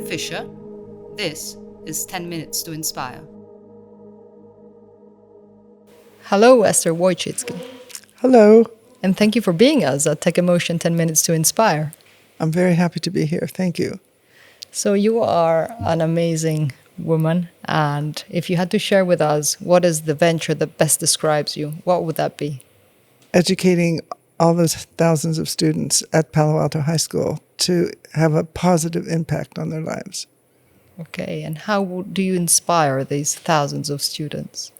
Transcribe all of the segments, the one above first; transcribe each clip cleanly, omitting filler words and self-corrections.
Fischer. This is 10 Minutes to Inspire. Hello, Esther Wojcicki. Hello. And thank you for being us at Tech.Emotion 10 Minutes to Inspire. I'm very happy to be here. Thank you. So you are an amazing woman. And if you had to share with us what is the venture that best describes you, what would that be? Educating all those thousands of students at Palo Alto High School to have a positive impact on their lives. Okay, and how do you inspire these thousands of students?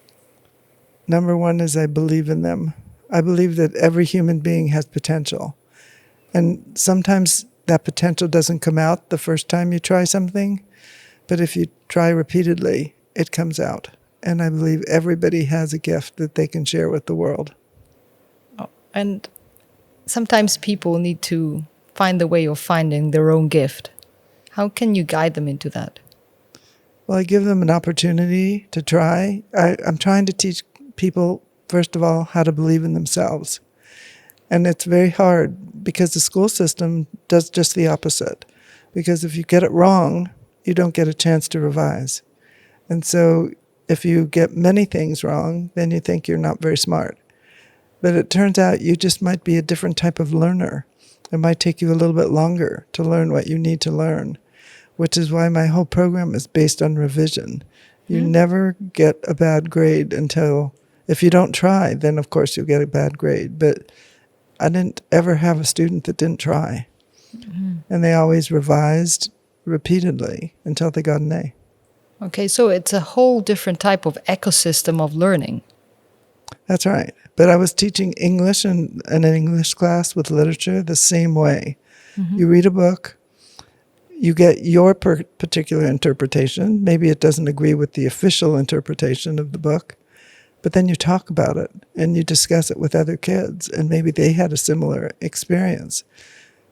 Number one is I believe in them. I believe that every human being has potential. And sometimes that potential doesn't come out the first time you try something, but if you try repeatedly, it comes out. And I believe everybody has a gift that they can share with the world. And sometimes people need to find the way of finding their own gift. How can you guide them into that? Well, I give them an opportunity to try. I'm trying to teach people, first of all, how to believe in themselves. And it's very hard because the school system does just the opposite. Because if you get it wrong, you don't get a chance to revise. And so if you get many things wrong, then you think you're not very smart. But it turns out you just might be a different type of learner. It might take you a little bit longer to learn what you need to learn, which is why my whole program is based on revision. You never get a bad grade until, if you don't try, then of course you'll get a bad grade. But I didn't ever have a student that didn't try. And they always revised repeatedly until they got an A. Okay, so it's a whole different type of ecosystem of learning. That's right. But I was teaching English in an English class with literature the same way. You read a book, you get your particular interpretation. Maybe it doesn't agree with the official interpretation of the book, but then you talk about it and you discuss it with other kids, and maybe they had a similar experience.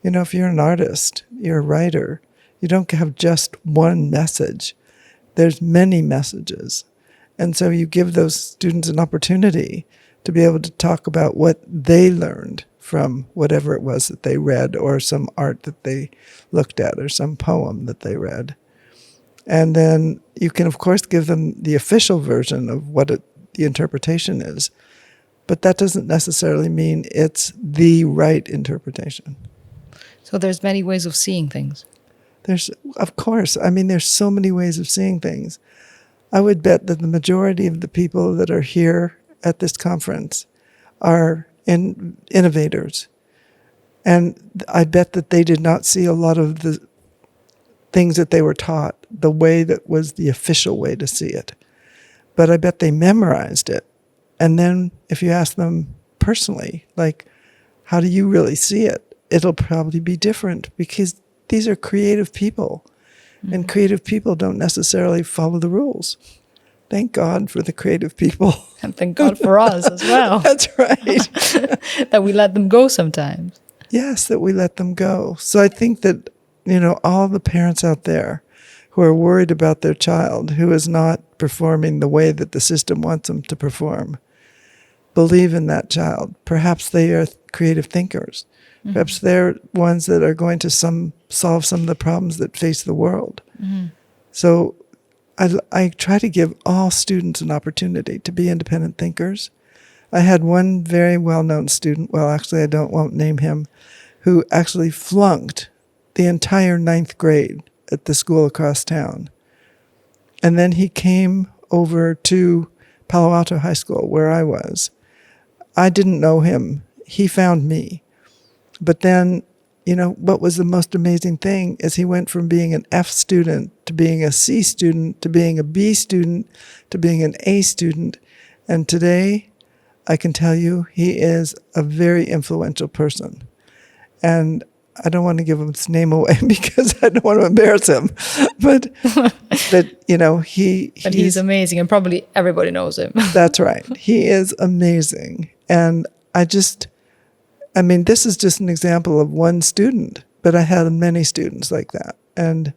You know, if you're an artist, you're a writer, you don't have just one message. There's many messages. And so you give those students an opportunity to be able to talk about what they learned from whatever it was that they read, or some art that they looked at, or some poem that they read. And then you can, of course, give them the official version of what the interpretation is. But that doesn't necessarily mean it's the right interpretation. So there's many ways of seeing things. Of course, I mean, there's so many ways of seeing things. I would bet that the majority of the people that are here at this conference are innovators. And I bet that they did not see a lot of the things that they were taught the way that was the official way to see it. But I bet they memorized it. And then if you ask them personally, like, how do you really see it? It'll probably be different because these are creative people. And creative people don't necessarily follow the rules. Thank God for the creative people. And thank God for us as well. That's right. That we let them go sometimes. Yes, that we let them go. So I think that, you know, all the parents out there who are worried about their child who is not performing the way that the system wants them to perform, believe in that child. Perhaps they are creative thinkers. Perhaps they're ones that are going to solve some of the problems that face the world. So I try to give all students an opportunity to be independent thinkers. I had one very well-known student, well, actually won't name him, who actually flunked the entire 9th grade at the school across town. And then he came over to Palo Alto High School, where I was. I didn't know him. He found me. But then, you know, what was the most amazing thing is he went from being an F student to being a C student to being a B student to being an A student. And today, I can tell you, he is a very influential person. And I don't want to give his name away because I don't want to embarrass him. But you know, he's amazing, and probably everybody knows him. That's right. He is amazing. And I mean, this is just an example of one student, but I had many students like that. And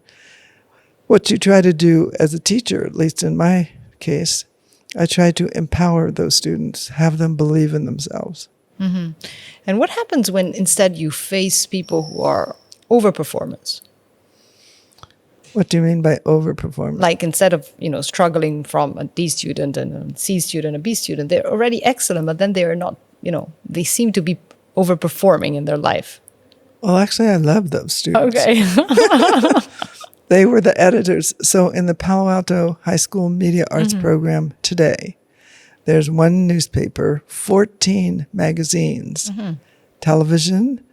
what you try to do as a teacher, at least in my case, I try to empower those students, have them believe in themselves. And what happens when instead you face people who are overperformers? What do you mean by overperforming? Like instead of, struggling from a D student and a C student, a B student, they're already excellent, but then they are not, they seem to be overperforming in their life. Well, actually, I love those students. Okay. They were the editors. So in the Palo Alto High School Media Arts program today, there's one newspaper, 14 magazines, television,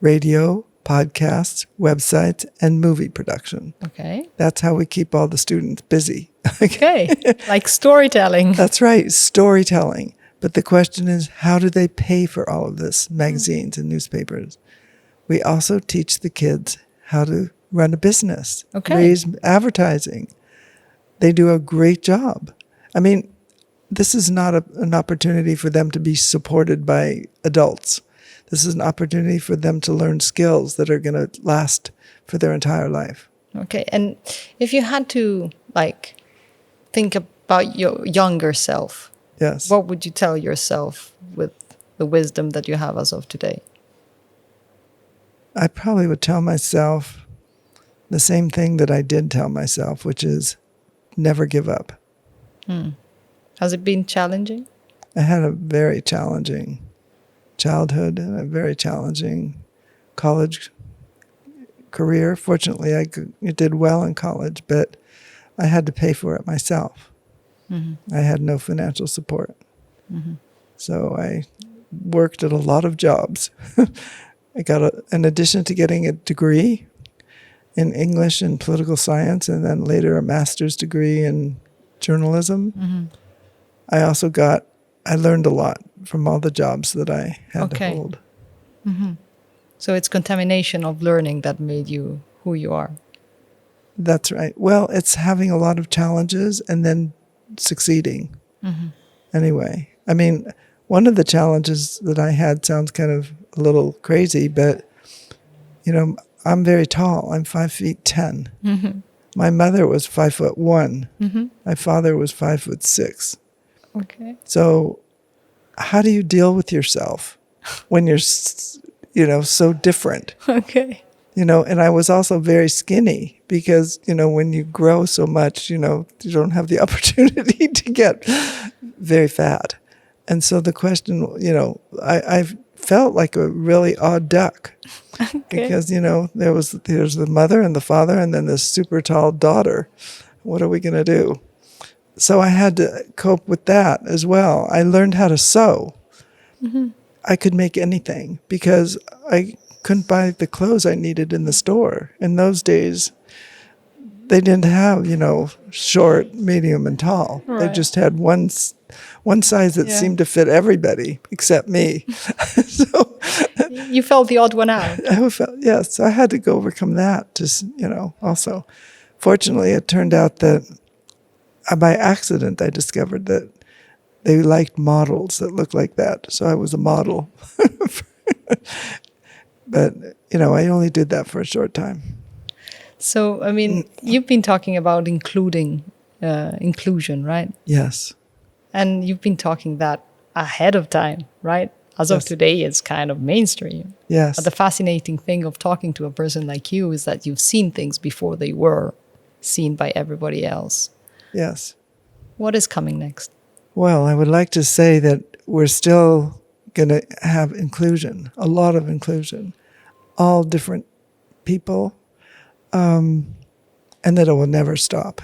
radio, podcasts, websites, and movie production. Okay. That's how we keep all the students busy. Okay. Like storytelling. That's right, storytelling. But the question is, how do they pay for all of this, magazines and newspapers? We also teach the kids how to run a business, raise advertising. They do a great job. I mean, this is not an opportunity for them to be supported by adults. This is an opportunity for them to learn skills that are going to last for their entire life. Okay. And if you had to, think about your younger self, Yes. what would you tell yourself with the wisdom that you have as of today? I probably would tell myself the same thing that I did tell myself, which is never give up. Has it been challenging? I had a very challenging childhood and a very challenging college career. Fortunately, I did well in college, but I had to pay for it myself. I had no financial support. So I worked at a lot of jobs. I got, in addition to getting a degree in English and political science, and then later a master's degree in journalism, I learned a lot from all the jobs that I had to hold. So it's contamination of learning that made you who you are. That's right. Well, it's having a lot of challenges and then succeeding. Anyway, I mean, one of the challenges that I had sounds kind of a little crazy, but, I'm very tall. I'm 5'10". My mother was 5'1". My father was 5'6". Okay. So how do you deal with yourself when you're, so different? Okay. And I was also very skinny because, when you grow so much, you don't have the opportunity to get very fat. And so the question, I felt like a really odd duck because, there's the mother and the father and then this super tall daughter. What are we going to do? So I had to cope with that as well. I learned how to sew. I could make anything because I couldn't buy the clothes I needed in the store. In those days, they didn't have, short, medium, and tall. Right. They just had one size that seemed to fit everybody except me. So You felt the odd one out. yes, I had to go overcome that. Also, fortunately, it turned out that by accident I discovered that they liked models that looked like that. So I was a model. But, I only did that for a short time. So, I mean, you've been talking about inclusion, right? Yes. And you've been talking that ahead of time, right? As of today, it's kind of mainstream. Yes. But the fascinating thing of talking to a person like you is that you've seen things before they were seen by everybody else. Yes. What is coming next? Well, I would like to say that we're still going to have inclusion, a lot of inclusion, all different people, and that it will never stop.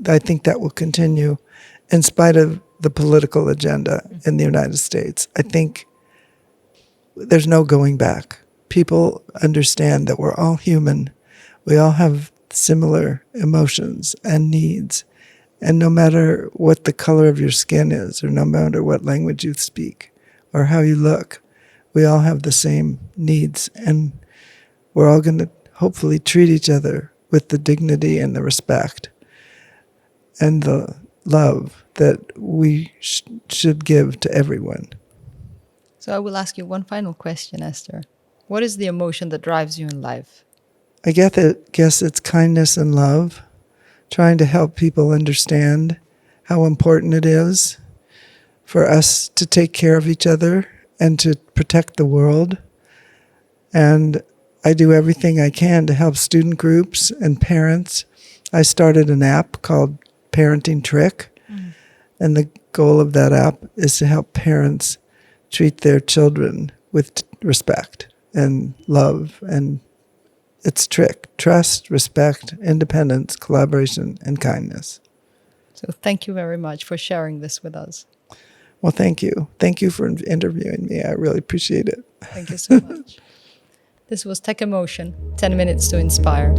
I think that will continue in spite of the political agenda in the United States. I think there's no going back. People understand that we're all human. We all have similar emotions and needs. And no matter what the color of your skin is, or no matter what language you speak, or how you look, we all have the same needs. And we're all going to hopefully treat each other with the dignity and the respect and the love that we should give to everyone. So I will ask you one final question, Esther. What is the emotion that drives you in life? I guess it's kindness and love, trying to help people understand how important it is for us to take care of each other and to protect the world. And I do everything I can to help student groups and parents. I started an app called Parenting Trick, and the goal of that app is to help parents treat their children with respect and love. And it's trick: trust, respect, independence, collaboration, and kindness. So thank you very much for sharing this with us. Well, thank you. Thank you for interviewing me. I really appreciate it. Thank you so much. This was Tech.Emotion, 10 minutes to inspire.